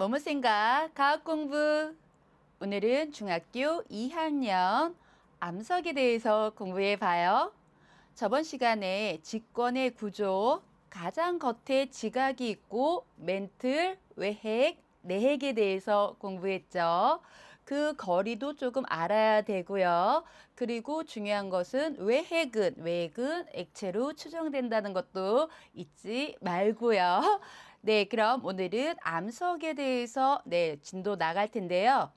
모모생각 과학 공부. 오늘은 중학교 2학년 암석에 대해서 공부해 봐요. 저번 시간에 직권의 구조, 가장 겉에 지각이 있고 멘틀, 외핵, 내핵에 대해서 공부했죠. 그 거리도 조금 알아야 되고요. 그리고 중요한 것은 외핵은 액체로 추정된다는 것도 잊지 말고요. 네, 그럼 오늘은 암석에 대해서 진도 나갈 텐데요.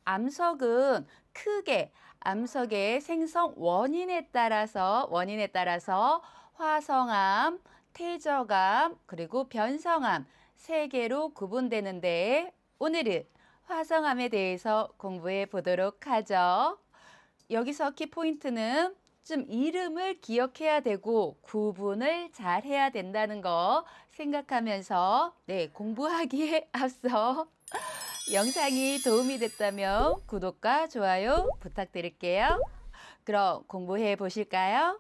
암석은 크게 암석의 생성 원인에 따라서 화성암, 퇴적암, 그리고 변성암 세 개로 구분되는데 오늘은 화성암에 대해서 공부해 보도록 하죠. 여기서 키포인트는 좀 이름을 기억해야 되고 구분을 잘 해야 된다는 거 생각하면서 공부하기에 앞서 영상이 도움이 됐다면 구독과 좋아요 부탁드릴게요. 그럼 공부해 보실까요?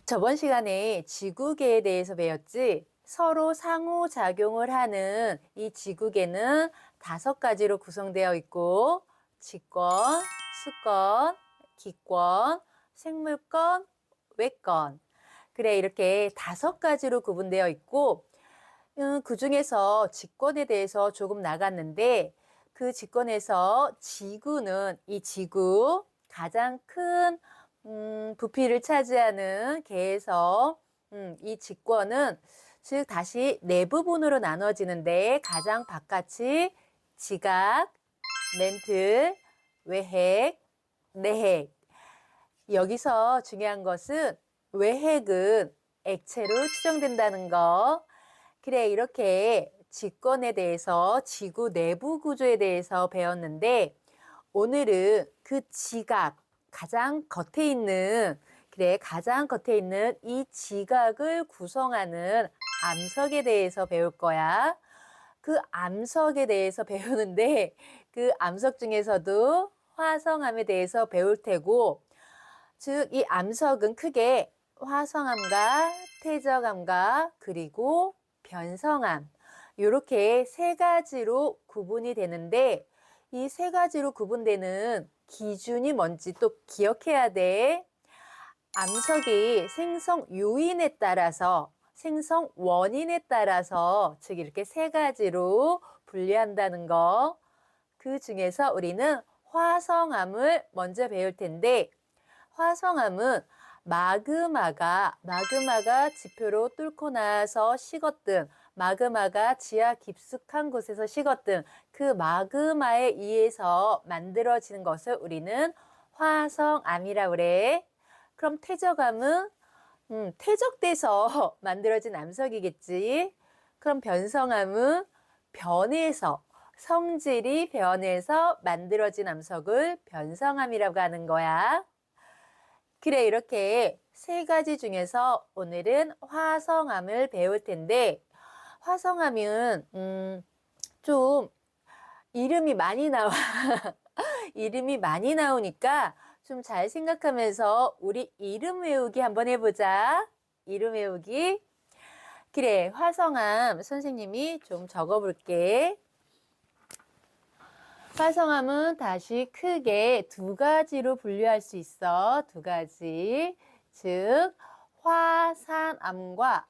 저번 시간에 지구계에 대해서 배웠지? 서로 상호작용을 하는 이 지구계는 5가지로 구성되어 있고 직권, 수권, 기권, 생물권, 외권. 그래, 이렇게 5가지로 구분되어 있고 그 중에서 직권에 대해서 조금 나갔는데 그 직권에서 지구는 이 지구 가장 큰 부피를 차지하는 계에서 이 직권은 즉 다시 네 부분으로 나눠지는데 가장 바깥이 지각, 멘틀, 외핵, 내핵. 여기서 중요한 것은 외핵은 액체로 추정된다는 거. 그래, 이렇게 직권에 대해서 지구 내부 구조에 대해서 배웠는데 오늘은 그 지각, 가장 겉에 있는 이 지각을 구성하는 암석에 대해서 배울 거야. 그 암석에 대해서 배우는데 그 암석 중에서도 화성암에 대해서 배울 테고 즉 이 암석은 크게 화성암과 퇴적암과 그리고 변성암 이렇게 3가지로 구분이 되는데 이 3가지로 구분되는 기준이 뭔지 또 기억해야 돼. 암석이 생성 요인에 따라서 생성 원인에 따라서 즉 이렇게 3가지로 분류한다는 거. 그 중에서 우리는 화성암을 먼저 배울 텐데 화성암은 마그마가 지표로 뚫고 나서 식었든 마그마가 지하 깊숙한 곳에서 식었든 그 마그마에 의해서 만들어지는 것을 우리는 화성암이라고 그래. 그럼 퇴적암은 퇴적돼서 만들어진 암석이겠지. 그럼 변성암은 성질이 변해서 만들어진 암석을 변성암이라고 하는 거야. 그래, 이렇게 3가지 중에서 오늘은 화성암을 배울 텐데 화성암은 좀 이름이 많이 나와. 이름이 많이 나오니까 좀 잘 생각하면서 우리 이름 외우기 한번 해보자. 이름 외우기. 그래, 화성암 선생님이 좀 적어볼게. 화성암은 다시 크게 2가지로 분류할 수 있어. 2가지. 즉 화산암과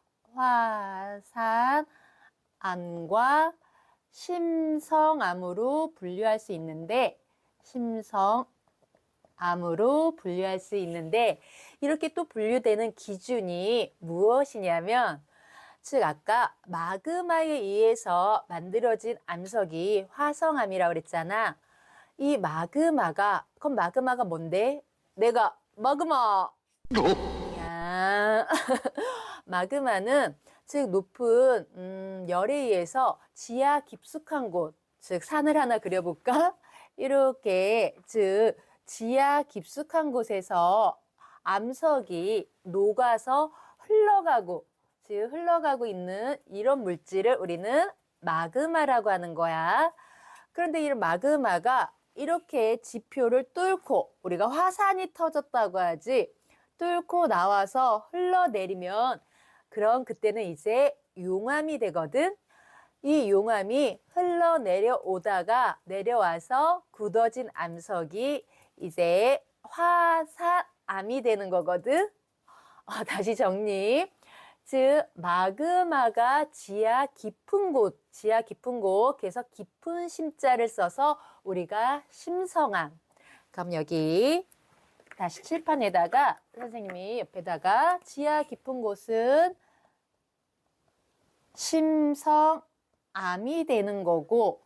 심성암으로 분류할 수 있는데 이렇게 또 분류되는 기준이 무엇이냐면 즉 아까 마그마에 의해서 만들어진 암석이 화성암이라고 그랬잖아. 이 그럼 마그마가 뭔데? 내가 마그마. 야. 마그마는 즉 높은 열에 의해서 지하 깊숙한 곳, 즉 산을 하나 그려볼까? 이렇게 즉 지하 깊숙한 곳에서 암석이 녹아서 흘러가고 있는 이런 물질을 우리는 마그마라고 하는 거야. 그런데 이 마그마가 이렇게 지표를 뚫고 우리가 화산이 터졌다고 하지 뚫고 나와서 흘러내리면 그럼 그때는 이제 용암이 되거든. 이 용암이 흘러내려오다가 내려와서 굳어진 암석이 이제 화산암이 되는 거거든. 다시 정리. 즉 마그마가 지하 깊은 곳, 그래서 깊은 심자를 써서 우리가 심성암. 그럼 여기 다시 칠판에다가 선생님이 옆에다가 지하 깊은 곳은 심성암이 되는 거고,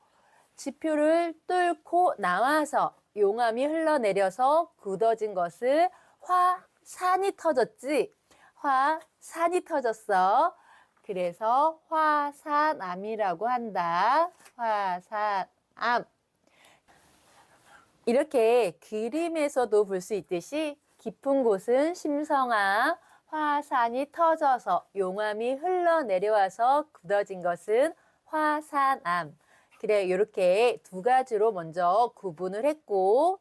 지표를 뚫고 나와서 용암이 흘러내려서 굳어진 것을 화산이 터졌지. 화산이 터졌어. 그래서 화산암이라고 한다. 화산암. 이렇게 그림에서도 볼 수 있듯이 깊은 곳은 심성암, 화산이 터져서 용암이 흘러내려와서 굳어진 것은 화산암. 그래, 이렇게 두 가지로 먼저 구분을 했고,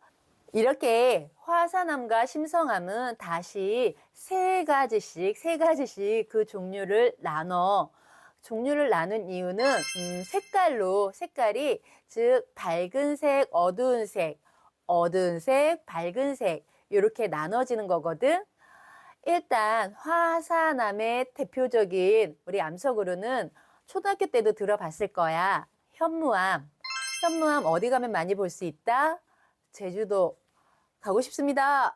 이렇게 화산암과 심성암은 다시 세 가지씩 그 종류를 나눠. 종류를 나눈 이유는 색깔이 즉 밝은 색, 어두운 색, 밝은 색 이렇게 나눠지는 거거든. 일단 화산암의 대표적인 우리 암석으로는 초등학교 때도 들어봤을 거야. 현무암. 현무암 어디 가면 많이 볼 수 있다? 제주도 가고 싶습니다.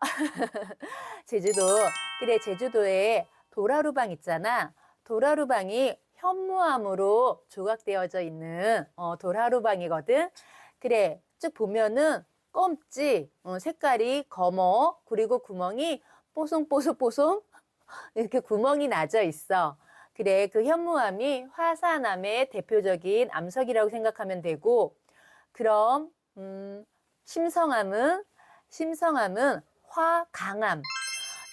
제주도. 그래, 제주도에 도라루방 있잖아. 도라루방이 현무암으로 조각되어져 있는 도라루방이거든. 그래, 쭉 보면은 검지, 색깔이 검어. 그리고 구멍이 뽀송뽀송뽀송 이렇게 구멍이 나져 있어. 그래, 그 현무암이 화산암의 대표적인 암석이라고 생각하면 되고, 그럼 심성암은 화강암.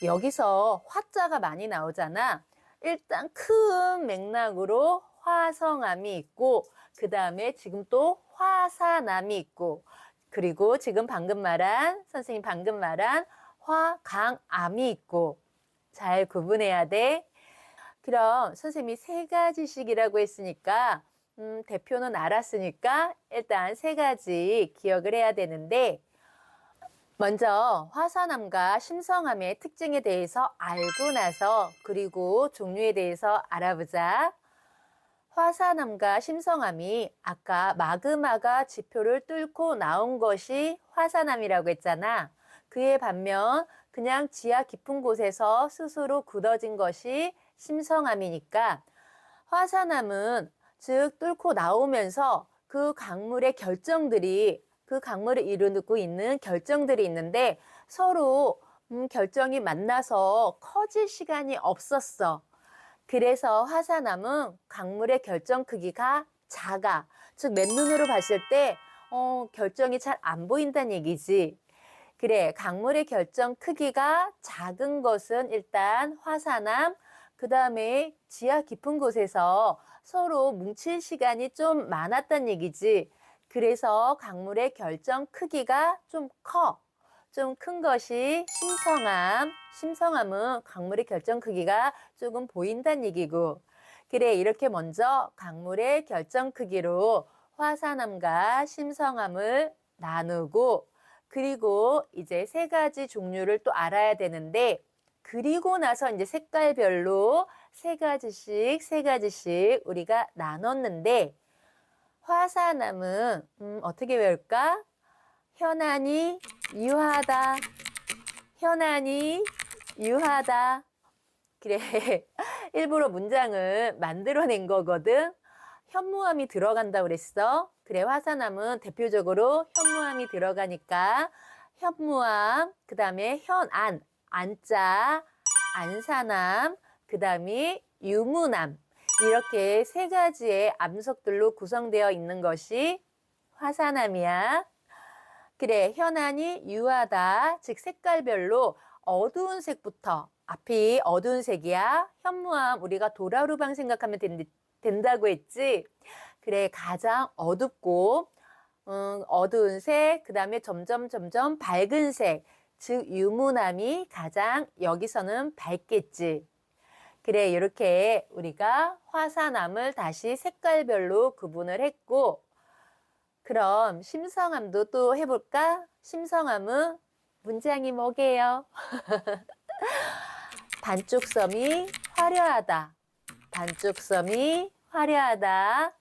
여기서 화자가 많이 나오잖아. 일단 큰 맥락으로 화성암이 있고, 그 다음에 지금 또 화산암이 있고, 그리고 지금 선생님 방금 말한 화강암이 있고, 잘 구분해야 돼. 그럼 선생님이 세 가지씩이라고 했으니까, 대표는 알았으니까 일단 세 가지 기억을 해야 되는데, 먼저 화산암과 심성암의 특징에 대해서 알고 나서 그리고 종류에 대해서 알아보자. 화산암과 심성암이 아까 마그마가 지표를 뚫고 나온 것이 화산암이라고 했잖아. 그에 반면 그냥 지하 깊은 곳에서 스스로 굳어진 것이 심성암이니까, 화산암은 즉 뚫고 나오면서 그 강물의 그 강물을 이루고 있는 결정들이 있는데 서로 결정이 만나서 커질 시간이 없었어. 그래서 화산암은 강물의 결정 크기가 작아. 즉 맨눈으로 봤을 때 결정이 잘 안 보인다는 얘기지. 그래, 강물의 결정 크기가 작은 것은 일단 화산암, 그 다음에 지하 깊은 곳에서 서로 뭉칠 시간이 좀 많았단 얘기지. 그래서 강물의 결정 크기가 좀 큰 것이 심성암은 강물의 결정 크기가 조금 보인다는 얘기고. 그래, 이렇게 먼저 강물의 결정 크기로 화산암과 심성암을 나누고, 그리고 이제 세 가지 종류를 또 알아야 되는데, 그리고 나서 이제 색깔별로 세 가지씩 우리가 나눴는데, 화산암은 어떻게 외울까? 현안이 유하다. 그래, 일부러 문장을 만들어낸 거거든. 현무암이 들어간다고 그랬어. 그래, 화산암은 대표적으로 현무암이 들어가니까 현무암, 그 다음에 안자, 안산암, 그 다음에 유문암. 이렇게 세 가지의 암석들로 구성되어 있는 것이 화산암이야. 그래, 현안이 유하다. 즉 색깔별로 어두운 색부터, 앞이 어두운 색이야. 현무암 우리가 도라루방 생각하면 된다고 했지. 그래, 가장 어둡고 어두운 색, 그 다음에 점점 밝은 색, 즉 유문암이 가장 여기서는 밝겠지. 그래, 이렇게 우리가 화산암을 다시 색깔별로 구분을 했고, 그럼 심성암도 또 해볼까? 심성암은 문장이 뭐게요? 반쪽섬이 화려하다. 반쪽섬이 화려하다.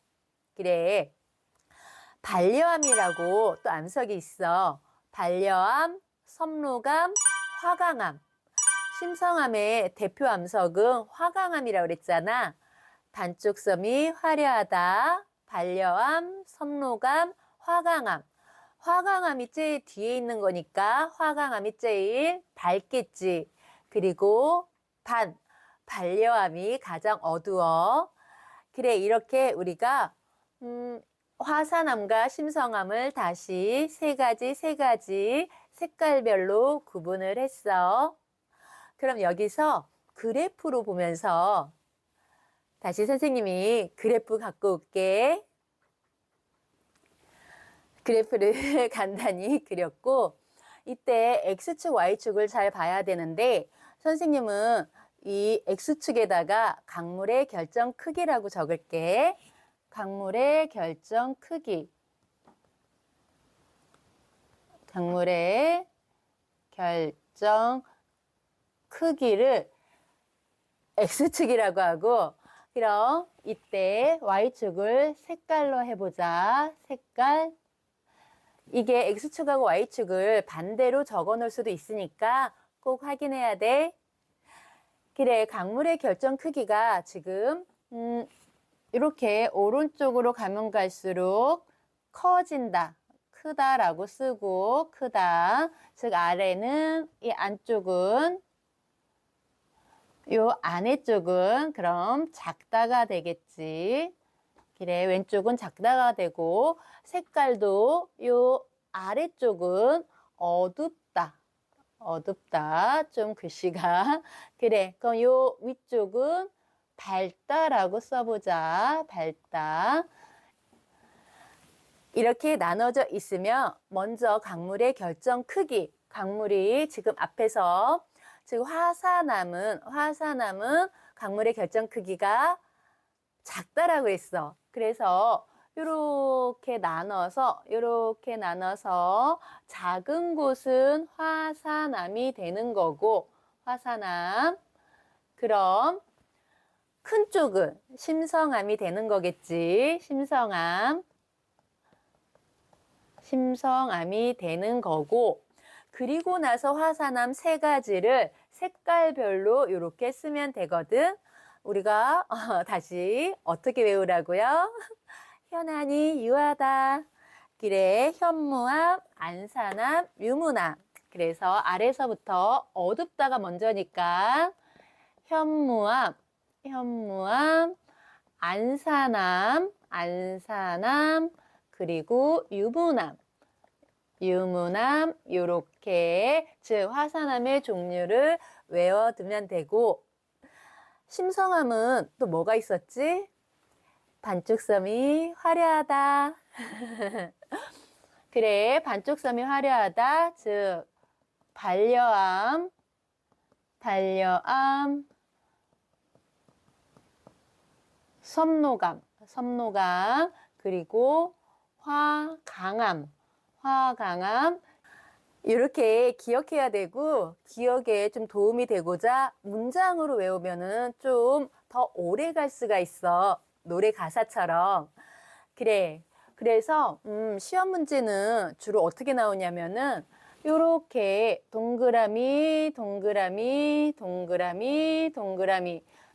그래. 반려암이라고 또 암석이 있어. 반려암, 섬로감, 화강암. 심성암의 대표 암석은 화강암이라고 그랬잖아. 반쪽섬이 화려하다. 반려암, 섬로감, 화강암. 화강암이 제일 뒤에 있는 거니까 화강암이 제일 밝겠지. 그리고 반려암이 가장 어두워. 그래, 이렇게 우리가 화산암과 심성암을 다시 세 가지 색깔별로 구분을 했어. 그럼 여기서 그래프로 보면서 다시 선생님이 그래프 갖고 올게. 그래프를 간단히 그렸고, 이때 X축, Y축을 잘 봐야 되는데, 선생님은 이 X축에다가 강물의 결정 크기라고 적을게. 강물의 결정 크기. 강물의 결정 크기를 X축이라고 하고, 그럼 이때 Y축을 색깔로 해보자. 색깔. 이게 X축하고 Y축을 반대로 적어 놓을 수도 있으니까 꼭 확인해야 돼. 그래, 강물의 결정 크기가 지금 이렇게 오른쪽으로 가면 갈수록 커진다. 크다라고 쓰고 크다. 즉 아래는 이 안쪽은 요 안에 쪽은 그럼 작다가 되겠지. 그래, 왼쪽은 작다가 되고 색깔도 요 아래쪽은 어둡다. 어둡다. 좀 글씨가. 그래, 그럼 요 위쪽은 밝다라고 써보자. 밝다. 이렇게 나눠져 있으면 먼저 강물의 결정 크기. 강물이 지금 앞에서 즉 화산암은 강물의 결정 크기가 작다라고 했어. 그래서 이렇게 나눠서 작은 곳은 화산암이 되는 거고 화산암. 그럼 큰 쪽은 심성암이 되는 거겠지. 심성암이 되는 거고, 그리고 나서 화산암 세 가지를 색깔별로 이렇게 쓰면 되거든. 우리가 다시 어떻게 외우라고요? 현안이 유하다. 그래, 현무암, 안산암, 유문암. 그래서 아래서부터 어둡다가 먼저니까 현무암, 안산암, 그리고 유문암, 요렇게 즉 화산암의 종류를 외워두면 되고, 심성암은 또 뭐가 있었지? 반쪽섬이 화려하다. 그래, 반쪽섬이 화려하다. 즉 반려암, 섬노감, 그리고 화강암. 이렇게 기억해야 되고, 기억에 좀 도움이 되고자 문장으로 외우면은 좀 더 오래 갈 수가 있어. 노래 가사처럼. 그래. 그래서 시험 문제는 주로 어떻게 나오냐면은 요렇게 동그라미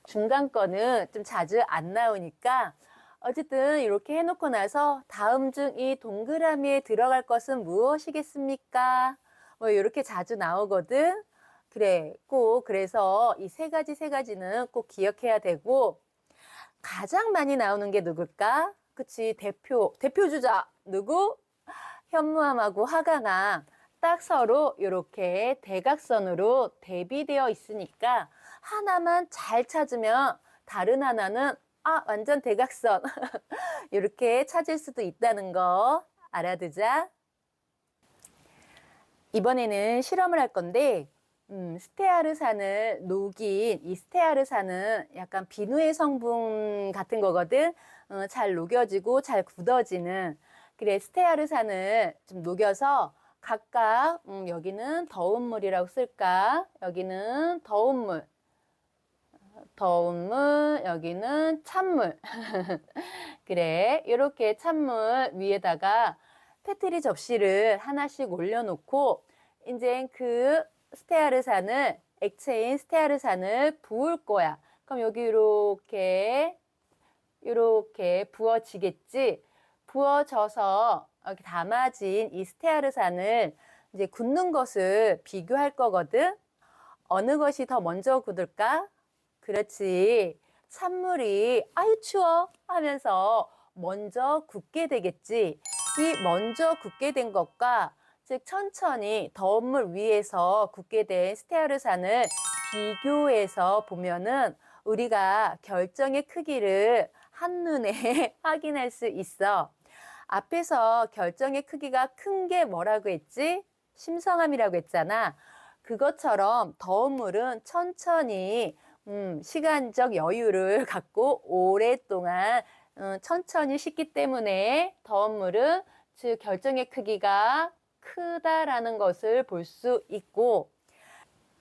중간 거는 좀 자주 안 나오니까 어쨌든 이렇게 해놓고 나서 다음 중 이 동그라미에 들어갈 것은 무엇이겠습니까? 뭐 이렇게 자주 나오거든. 그래, 꼭 그래서 이 세 가지는 꼭 기억해야 되고, 가장 많이 나오는 게 누굴까? 그치, 대표 주자 누구? 현무암하고 화강암. 딱 서로 이렇게 대각선으로 대비되어 있으니까 하나만 잘 찾으면 다른 하나는 완전 대각선. 이렇게 찾을 수도 있다는 거 알아두자. 이번에는 실험을 할 건데, 스테아르산을 녹인 이 스테아르산은 약간 비누의 성분 같은 거거든. 잘 녹여지고 잘 굳어지는. 그래, 스테아르산을 좀 녹여서 각각 여기는 더운 물이라고 쓸까? 여기는 더운 물, 여기는 찬물. 그래, 이렇게 찬물 위에다가 페트리 접시를 하나씩 올려놓고 이제 그 스테아르산을 액체인 스테아르산을 부을 거야. 그럼 여기 이렇게 부어지겠지. 부어져서 이렇게 담아진 이 스테아르산을 이제 굳는 것을 비교할 거거든. 어느 것이 더 먼저 굳을까? 그렇지. 찬물이 아유 추워 하면서 먼저 굳게 되겠지. 이 먼저 굳게 된 것과 즉 천천히 더운 물 위에서 굳게 된 스테아르산을 비교해서 보면은 우리가 결정의 크기를 한눈에 확인할 수 있어. 앞에서 결정의 크기가 큰 게 뭐라고 했지? 심성함이라고 했잖아. 그것처럼 더운 물은 천천히 시간적 여유를 갖고 오랫동안 천천히 식기 때문에 더운 물은 즉 결정의 크기가 크다라는 것을 볼 수 있고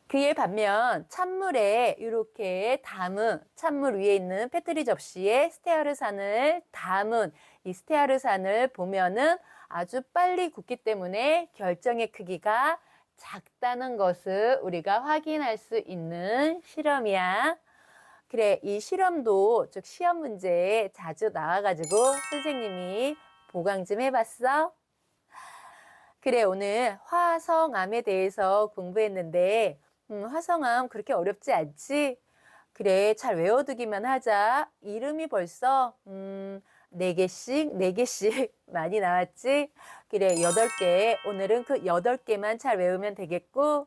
그에 반면 찬물에 이렇게 담은 찬물 위에 있는 페트리 접시에 스테아르산을 담은 이 스테아르산을 보면은 아주 빨리 굳기 때문에 결정의 크기가 작다는 것을 우리가 확인할 수 있는 실험이야. 그래, 이 실험도 즉 시험 문제에 자주 나와가지고 선생님이 보강 좀 해봤어. 그래, 오늘 화성암에 대해서 공부했는데, 화성암 그렇게 어렵지 않지? 그래, 잘 외워두기만 하자. 이름이 벌써, 4개씩 많이 나왔지? 그래, 8개. 오늘은 그 8개만 잘 외우면 되겠고,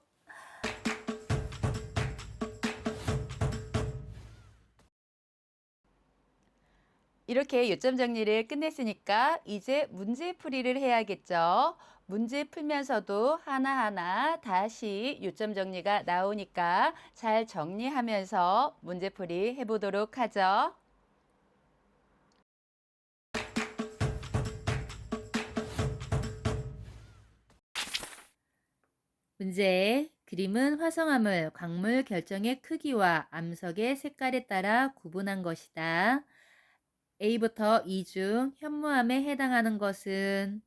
이렇게 요점 정리를 끝냈으니까 이제 문제풀이를 해야겠죠. 문제 풀면서도 하나하나 다시 요점 정리가 나오니까 잘 정리하면서 문제풀이 해보도록 하죠. 문제. 그림은 화성암을 광물 결정의 크기와 암석의 색깔에 따라 구분한 것이다. A부터 E 중 현무암에 해당하는 것은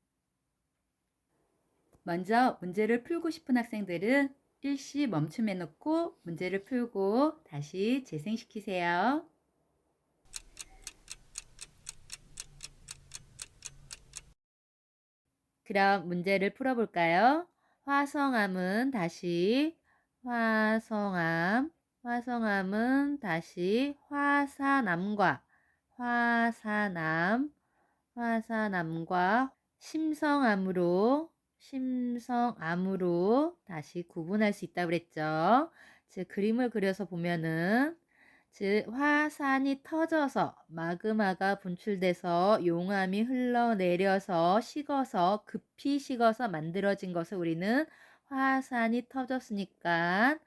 먼저 문제를 풀고 싶은 학생들은 일시 멈춤해 놓고 문제를 풀고 다시 재생시키세요. 그럼 문제를 풀어볼까요? 화성암은 다시 화성암은 다시 화산암과 심성암으로 다시 구분할 수 있다고 그랬죠. 즉 그림을 그려서 보면은 즉 화산이 터져서 마그마가 분출돼서 용암이 흘러내려서 급히 식어서 만들어진 것을 우리는 화산이 터졌으니까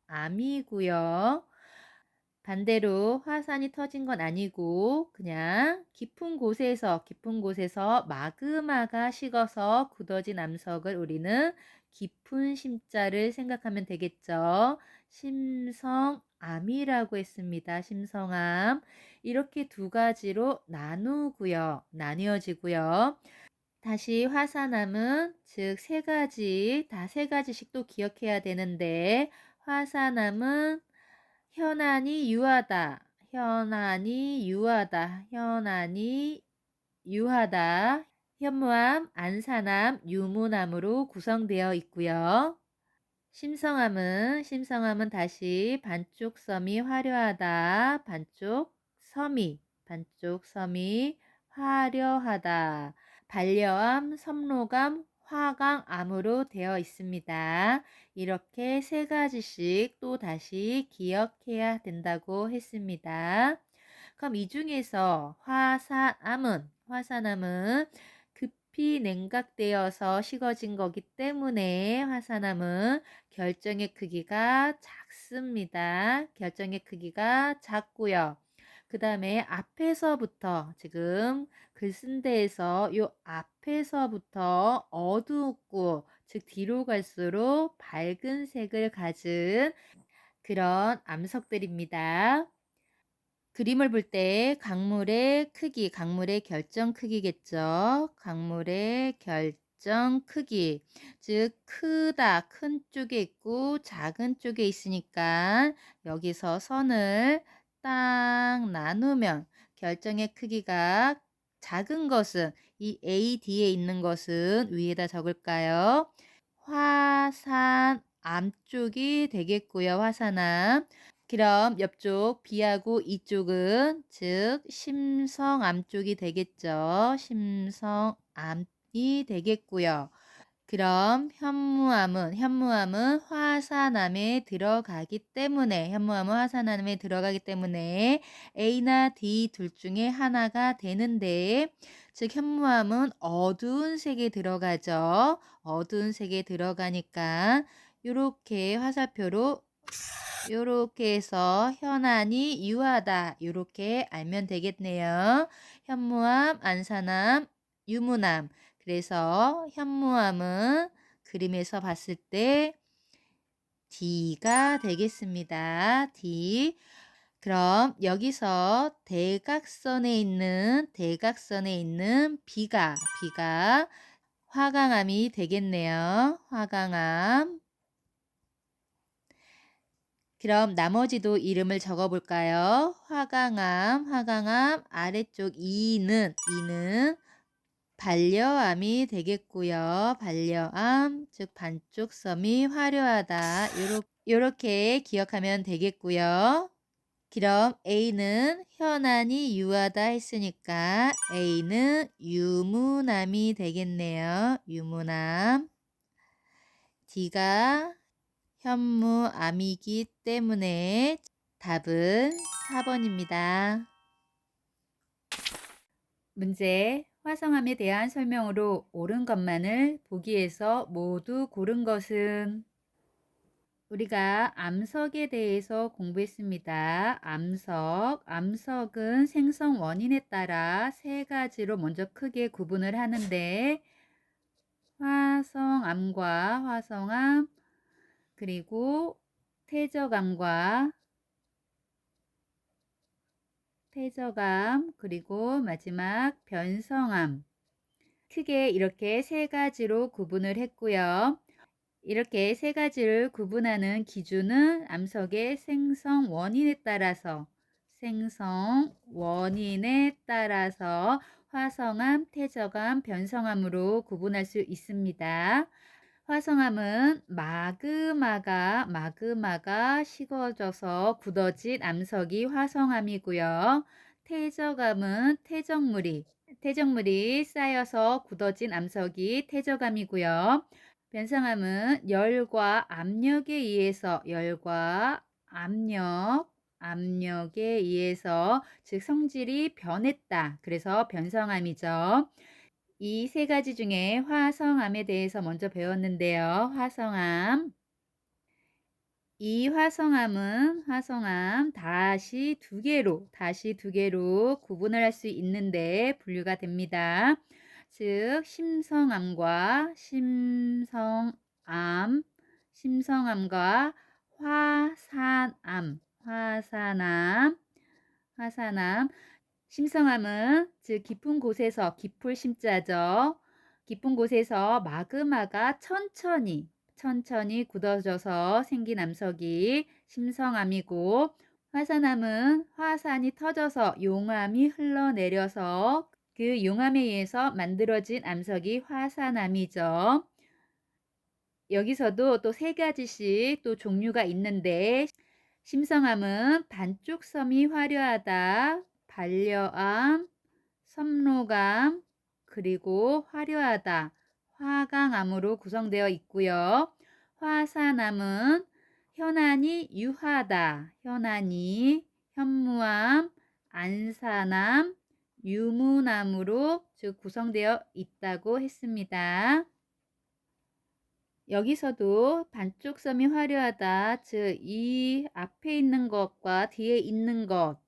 화산암이고요. 반대로 화산이 터진 건 아니고 그냥 깊은 곳에서 마그마가 식어서 굳어진 암석을 우리는 깊은 심자를 생각하면 되겠죠. 심성암이라고 했습니다. 심성암. 이렇게 두 가지로 나뉘어지고요. 다시 화산암은 즉 세 가지씩 또 기억해야 되는데 화산암은 현안이 유하다. 현무암, 안산암, 유문암으로 구성되어 있고요. 심성암은 다시 반쪽 섬이 화려하다. 반쪽 섬이 화려하다. 반려암, 섬록암, 화강암으로 되어 있습니다. 이렇게 세 가지씩 또 다시 기억해야 된다고 했습니다. 그럼 이 중에서 화산암은 깊이 냉각되어서 식어진 거기 때문에 화산암은 결정의 크기가 작습니다. 결정의 크기가 작고요. 그 다음에 앞에서부터 지금 글 쓴 데에서 요 앞에서부터 어두웠고 즉 뒤로 갈수록 밝은 색을 가진 그런 암석들입니다. 그림을 볼 때 강물의 크기, 강물의 결정 크기겠죠. 강물의 결정 크기. 즉 크다, 큰 쪽에 있고 작은 쪽에 있으니까 여기서 선을 딱 나누면 결정의 크기가 작은 것은 이 A, D에 있는 것은 위에다 적을까요? 화산암 쪽이 되겠고요. 화산암. 그럼 옆쪽 B하고 이쪽은 즉 심성암 쪽이 되겠죠. 심성암이 되겠고요. 그럼 현무암은 화산암에 들어가기 때문에 A나 D 둘 중에 하나가 되는데 즉 현무암은 어두운 색에 들어가죠. 어두운 색에 들어가니까 이렇게 화살표로 요렇게 해서 현안이 유하다 요렇게 알면 되겠네요. 현무암, 안산암, 유문암. 그래서 현무암은 그림에서 봤을 때 D가 되겠습니다. D. 그럼 여기서 대각선에 있는 B가 화강암이 되겠네요. 화강암. 그럼 나머지도 이름을 적어 볼까요? 화강암 아래쪽 이는 반려암이 되겠고요. 반려암, 즉 반쪽 섬이 화려하다. 요렇게 기억하면 되겠고요. 그럼 A는 현안이 유하다 했으니까 A는 유문암이 되겠네요. 유문암. D가 현무암이기 때문에 답은 4번입니다. 문제. 화성암에 대한 설명으로 옳은 것만을 보기에서 모두 고른 것은? 우리가 암석에 대해서 공부했습니다. 암석은 생성 원인에 따라 세 가지로 먼저 크게 구분을 하는데 화성암 그리고 퇴적암 그리고 마지막 변성암 크게 이렇게 세 가지로 구분을 했고요. 이렇게 세 가지를 구분하는 기준은 암석의 생성 원인에 따라서 화성암, 퇴적암, 변성암으로 구분할 수 있습니다. 화성암은 마그마가 식어져서 굳어진 암석이 화성암이고요. 퇴적암은 퇴적물이 쌓여서 굳어진 암석이 퇴적암이고요. 변성암은 열과 압력에 의해서 즉 성질이 변했다. 그래서 변성암이죠. 이 세 가지 중에 화성암에 대해서 먼저 배웠는데요. 이 화성암 다시 두 개로 구분을 할 수 있는데 분류가 됩니다. 즉 심성암과 화산암. 심성암은 즉 깊은 곳에서 깊을 심자죠. 깊은 곳에서 마그마가 천천히 굳어져서 생긴 암석이 심성암이고 화산암은 화산이 터져서 용암이 흘러내려서 그 용암에 의해서 만들어진 암석이 화산암이죠. 여기서도 또 세 가지씩 또 종류가 있는데 심성암은 반쪽 섬이 화려하다, 반려암, 섬로감, 그리고 화려하다, 화강암으로 구성되어 있고요. 화산암은 현안이 유하다, 현무암, 안산암, 유무나무로 즉 구성되어 있다고 했습니다. 여기서도 반쪽 섬이 화려하다. 즉 이 앞에 있는 것과 뒤에 있는 것.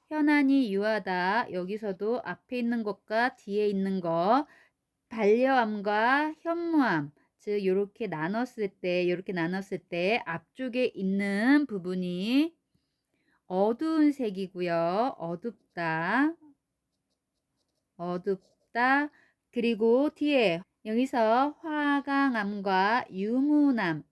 현안이 유하다. 여기서도 앞에 있는 것과 뒤에 있는 것. 반려암과 현무암. 즉 요렇게 나눴을 때 앞쪽에 있는 부분이 어두운 색이고요. 어둡다. 어둡다. 그리고 뒤에 여기서 화강암과 유무남은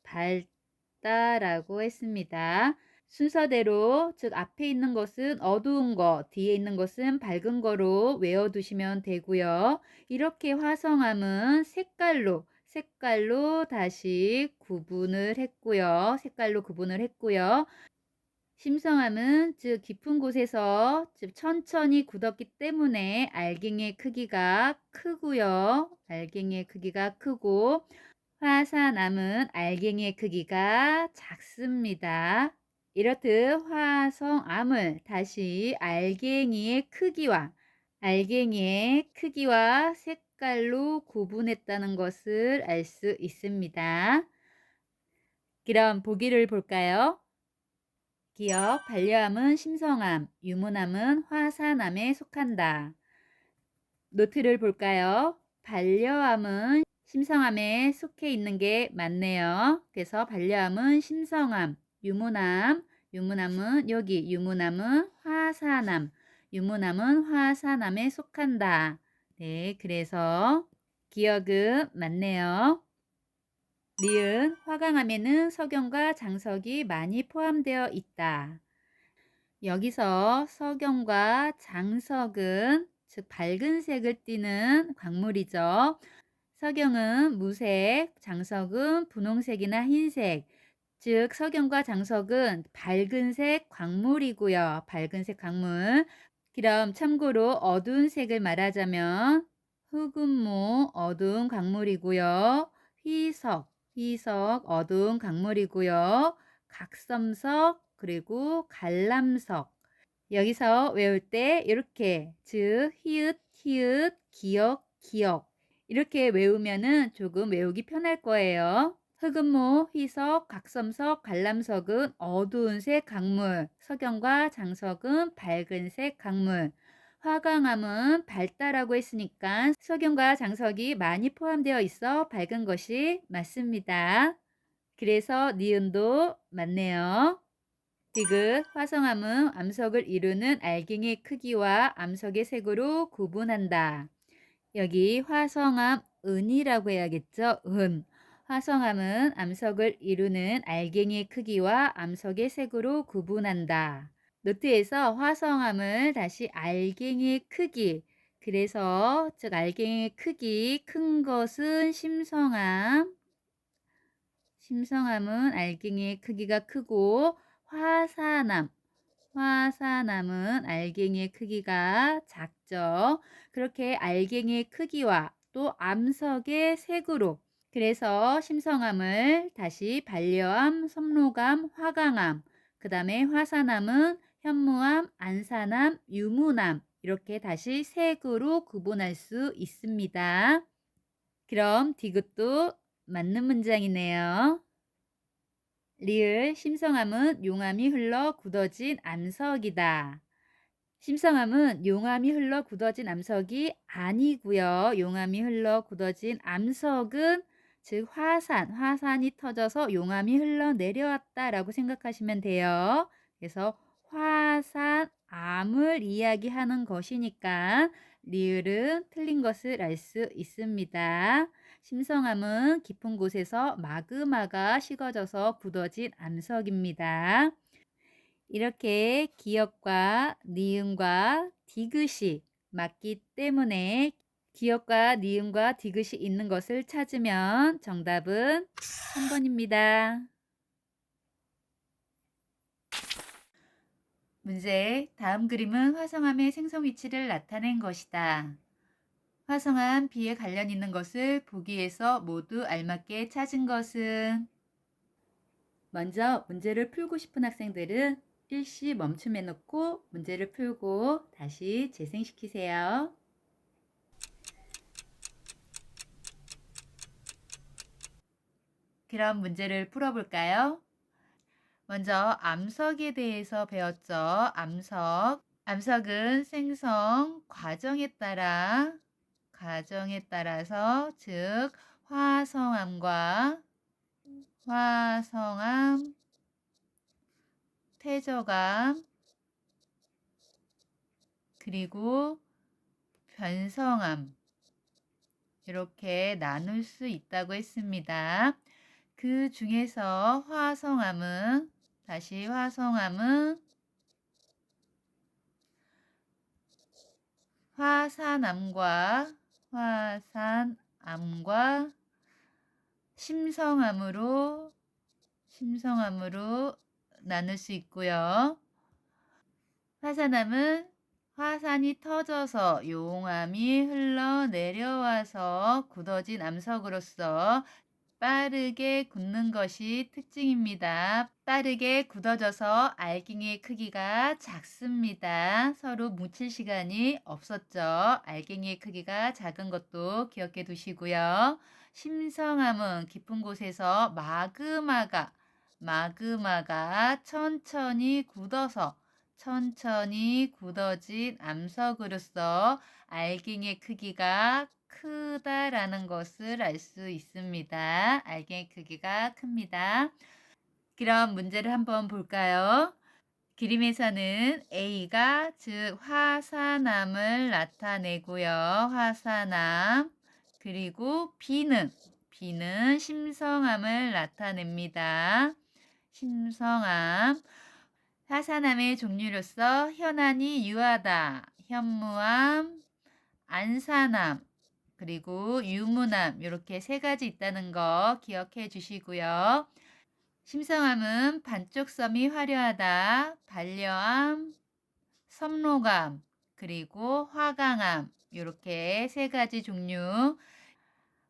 밝다라고 했습니다. 순서대로 즉 앞에 있는 것은 어두운 거, 뒤에 있는 것은 밝은 거로 외워두시면 되고요. 이렇게 화성암은 색깔로 다시 구분을 했고요. 심성암은 즉 깊은 곳에서 즉 천천히 굳었기 때문에 알갱이의 크기가 크고요. 알갱이의 크기가 크고 화산암은 알갱이의 크기가 작습니다. 이렇듯 화성암을 다시 알갱이의 크기와 색깔로 구분했다는 것을 알 수 있습니다. 그럼 보기를 볼까요? 기억, 반려암은 심성암, 유문암은 화산암에 속한다. 노트를 볼까요? 반려암은 심성암에 속해 있는 게 맞네요. 그래서 반려암은 심성암, 유문암은 여기, 유문암은 화산암에 속한다. 네, 그래서 기억은 맞네요. 니은, 화강암에는 석영과 장석이 많이 포함되어 있다. 여기서 석영과 장석은 즉 밝은 색을 띠는 광물이죠. 석영은 무색, 장석은 분홍색이나 흰색. 즉 석영과 장석은 밝은색 광물이고요. 밝은색 광물. 그럼 참고로 어두운 색을 말하자면 흑은모 어두운 광물이고요. 희석 어두운 광물이고요. 각섬석 그리고 갈람석. 여기서 외울 때 이렇게 즉 히읗 기억 이렇게 외우면은 조금 외우기 편할 거예요. 흑은모, 희석, 각섬석, 관람석은 어두운 색 강물, 석영과 장석은 밝은 색 강물. 화강암은 밝다라고 했으니까 석영과 장석이 많이 포함되어 있어 밝은 것이 맞습니다. 그래서 니은도 맞네요. 디귿, 화성암은 암석을 이루는 알갱이의 크기와 암석의 색으로 구분한다. 여기 화성암 은이라고 해야겠죠? 은. 화성암은 암석을 이루는 알갱이의 크기와 암석의 색으로 구분한다. 노트에서 화성암을 다시 알갱이의 크기, 그래서 즉 알갱이의 크기 큰 것은 심성암은 알갱이의 크기가 크고 화산암은 알갱이의 크기가 작죠. 그렇게 알갱이의 크기와 또 암석의 색으로 그래서 심성암을 다시 반려암, 섭록암, 화강암 그 다음에 화산암은 현무암, 안산암, 유문암 이렇게 다시 색으로 구분할 수 있습니다. 그럼 디귿도 맞는 문장이네요. 리을, 심성암은 용암이 흘러 굳어진 암석이다. 심성암은 용암이 흘러 굳어진 암석이 아니고요. 용암이 흘러 굳어진 암석은 즉 화산이 터져서 용암이 흘러 내려왔다라고 생각하시면 돼요. 그래서 화산암을 이야기하는 것이니까 리을은 틀린 것을 알 수 있습니다. 심성암은 깊은 곳에서 마그마가 식어져서 굳어진 암석입니다. 이렇게 기역과 니은과 디귿이 맞기 때문에 기역과 니은과 디귿이 있는 것을 찾으면 정답은 3번입니다. 문제, 다음 그림은 화성암의 생성 위치를 나타낸 것이다. 화성암 B에 관련 있는 것을 보기에서 모두 알맞게 찾은 것은 먼저 문제를 풀고 싶은 학생들은 일시 멈춤해 놓고 문제를 풀고 다시 재생시키세요. 그럼 문제를 풀어볼까요? 먼저 암석에 대해서 배웠죠. 암석. 암석은 생성 과정에 따라서 즉 화성암과 화성암, 퇴적암, 그리고 변성암 이렇게 나눌 수 있다고 했습니다. 그 중에서 화성암은 다시 화성암은 화산암과 심성암으로 나눌 수 있고요. 화산암은 화산이 터져서 용암이 흘러내려와서 굳어진 암석으로서 빠르게 굳는 것이 특징입니다. 빠르게 굳어져서 알갱이의 크기가 작습니다. 서로 뭉칠 시간이 없었죠. 알갱이의 크기가 작은 것도 기억해 두시고요. 심성암은 깊은 곳에서 마그마가 천천히 굳어진 암석으로서 알갱이의 크기가 크다라는 것을 알 수 있습니다. 알갱이 크기가 큽니다. 그럼 문제를 한번 볼까요? 그림에서는 A가 즉 화산암을 나타내고요. 화산암. 그리고 B는 심성암을 나타냅니다. 심성암. 화산암의 종류로서 현안이 유하다. 현무암, 안산암, 그리고 유문암 이렇게 세 가지 있다는 거 기억해 주시고요. 심성암은 반쪽섬이 화려하다. 반려암, 섬록암, 그리고 화강암 이렇게 세 가지 종류.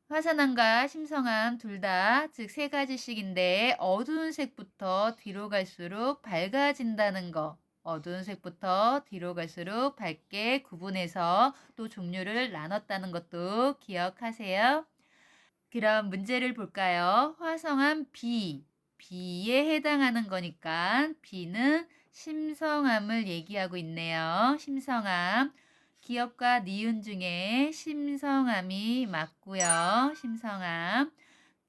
화산암과 심성암 둘 다 즉 세 가지씩인데 어두운 색부터 뒤로 갈수록 밝아진다는 거. 어두운 색부터 뒤로 갈수록 밝게 구분해서 또 종류를 나눴다는 것도 기억하세요. 그럼 문제를 볼까요? 화성암 B에 해당하는 거니까 B는 심성암을 얘기하고 있네요. 심성암. 기역과 니은 중에 심성암이 맞고요. 심성암.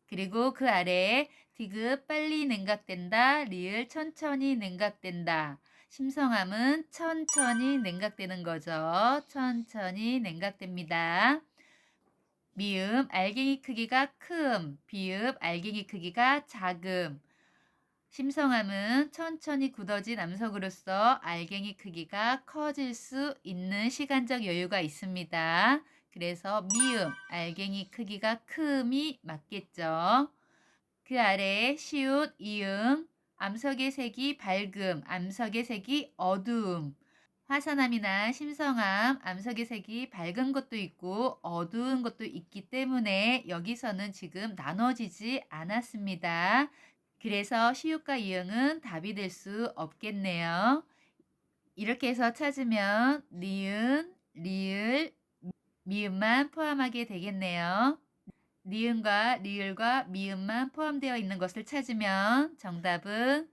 그리고 그 아래 디귿 빨리 냉각된다. 리을 천천히 냉각된다. 심성암은 천천히 냉각되는 거죠. 천천히 냉각됩니다. 미음 알갱이 크기가 큼, 비읍 알갱이 크기가 작음. 심성암은 천천히 굳어진 암석으로서 알갱이 크기가 커질 수 있는 시간적 여유가 있습니다. 그래서 미음 알갱이 크기가 큼이 맞겠죠. 그 아래 시옷 이음 암석의 색이 밝음, 암석의 색이 어두움. 화산암이나 심성암, 암석의 색이 밝은 것도 있고 어두운 것도 있기 때문에 여기서는 지금 나눠지지 않았습니다. 그래서 시옷과 이응은 답이 될 수 없겠네요. 이렇게 해서 찾으면 니은, 리을, 미음만 포함하게 되겠네요. 니은과 리을과 미음만 포함되어 있는 것을 찾으면 정답은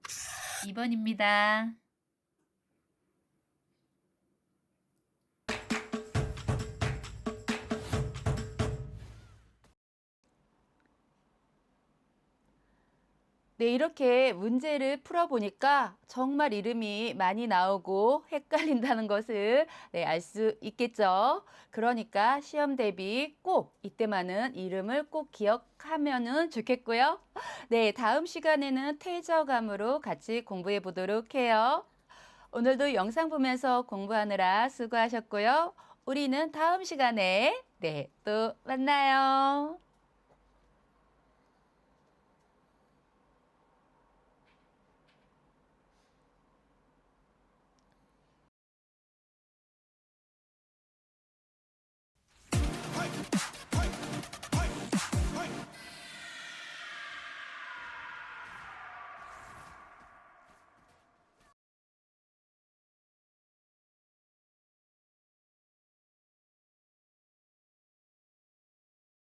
2번입니다. 네, 이렇게 문제를 풀어보니까 정말 이름이 많이 나오고 헷갈린다는 것을 알 수 있겠죠. 그러니까 시험 대비 꼭 이때만은 이름을 꼭 기억하면은 좋겠고요. 네, 다음 시간에는 퇴저감으로 같이 공부해 보도록 해요. 오늘도 영상 보면서 공부하느라 수고하셨고요. 우리는 다음 시간에 또 만나요.